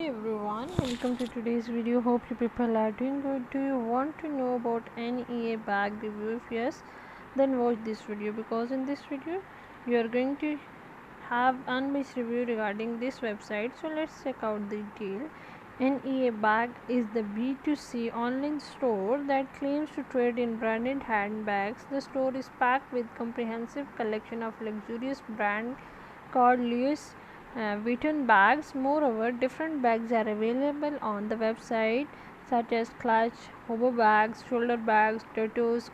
everyone, welcome to today's video. Hope you people are doing good. Do you want to know about NEA bag review? If yes, then watch this video, because in this video you are going to have unbiased review regarding this website. So let's check out the detail. NEA bag is the B2C online store that claims to trade in branded handbags. The store is packed with comprehensive collection of luxurious brand called Louis Vuitton bags. Moreover, different bags are available on the website, such as clutch, hobo bags, shoulder bags, tattoos,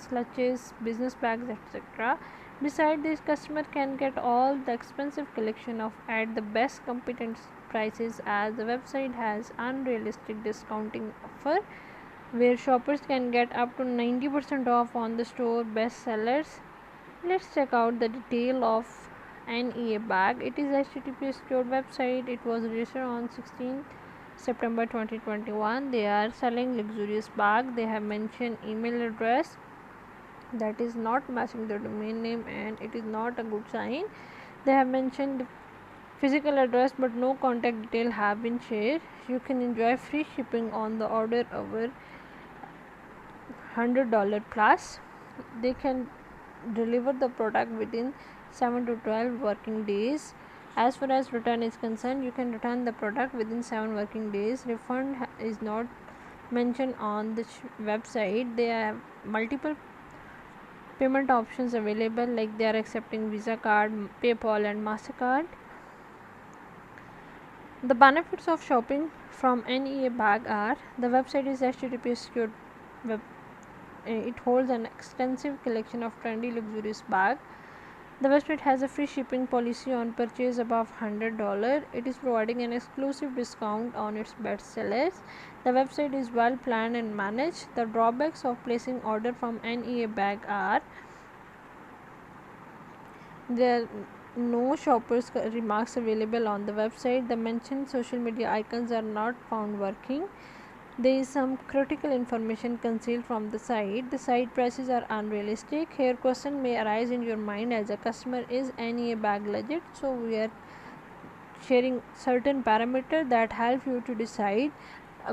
clutches, business bags, etc. Besides this, customer can get all the expensive collection of at the best competent prices, as the website has unrealistic discounting offer where shoppers can get up to 90% off on the store best sellers. Let's check out the detail of NEA bag. It is HTTP secured website. It was registered on 16 September 2021. They are selling luxurious bag. They have mentioned email address that is not matching the domain name, and it is not a good sign. They have mentioned physical address, but no contact detail have been shared. You can enjoy free shipping on the order over $100 plus. They can deliver the product within 7 to 12 working days. As far as return is concerned, you can return the product within 7 working days. Refund is not mentioned on the website. They have multiple payment options available, like they are accepting Visa card, PayPal and MasterCard. The benefits of shopping from NEA bag are: the website is HTTP secured web. It holds an extensive collection of trendy luxurious bags. The website has a free shipping policy on purchase above $100. It is providing an exclusive discount on its best sellers. The website is well planned and managed. The drawbacks of placing order from NEA bag are: there are no shoppers remarks available on the website. The mentioned social media icons are not found working. There is some critical information concealed from the site. The site prices are unrealistic. Here question may arise in your mind as a customer: is NEA bag legit? So we are sharing certain parameters that help you to decide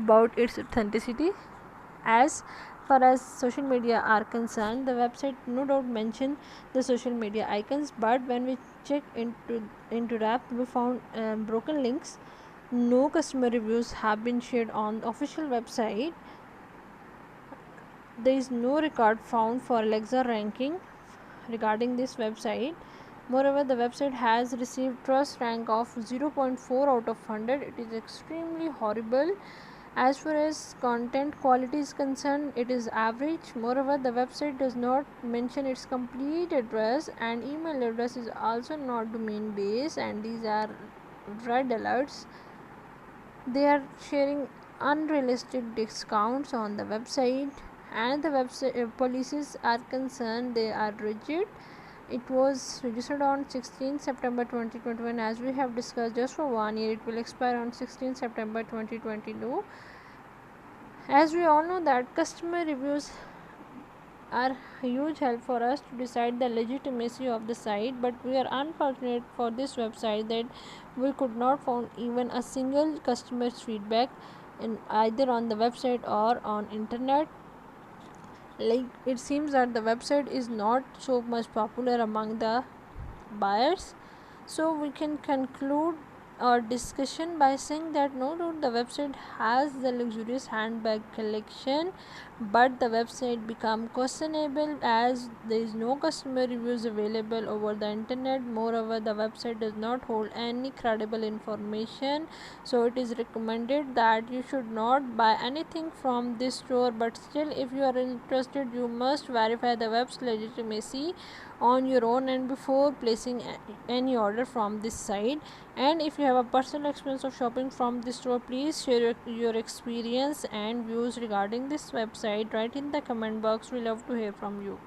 about its authenticity. As far as social media are concerned, the website no doubt mention the social media icons, but when we check into depth, we found broken links. No customer reviews have been shared on the official website. There is no record found for Alexa ranking regarding this website. Moreover, the website has received trust rank of 0.4 out of 100. It is extremely horrible. As far as content quality is concerned, it is average. Moreover, the website does not mention its complete address, and email address is also not domain based, and these are red alerts. They are sharing unrealistic discounts on the website, and the website policies are concerned, they are rigid. It was registered on 16 September 2021. As we have discussed, just for 1 year. It will expire on 16 September 2022. As we all know that customer reviews are a huge help for us to decide the legitimacy of the site, but we are unfortunate for this website that we could not find even a single customer's feedback in either on the website or on internet. Like, it seems that the website is not so much popular among the buyers. So we can conclude our discussion by saying that no doubt the website has the luxurious handbag collection, but the website become questionable as there is no customer reviews available over the internet. Moreover, the website does not hold any credible information, so it is recommended that you should not buy anything from this store. But still, if you are interested, you must verify the web's legitimacy on your own and before placing any order from this site. And if you have a personal experience of shopping from this store, please share your experience and views regarding this website. Write in the comment box. We love to hear from you.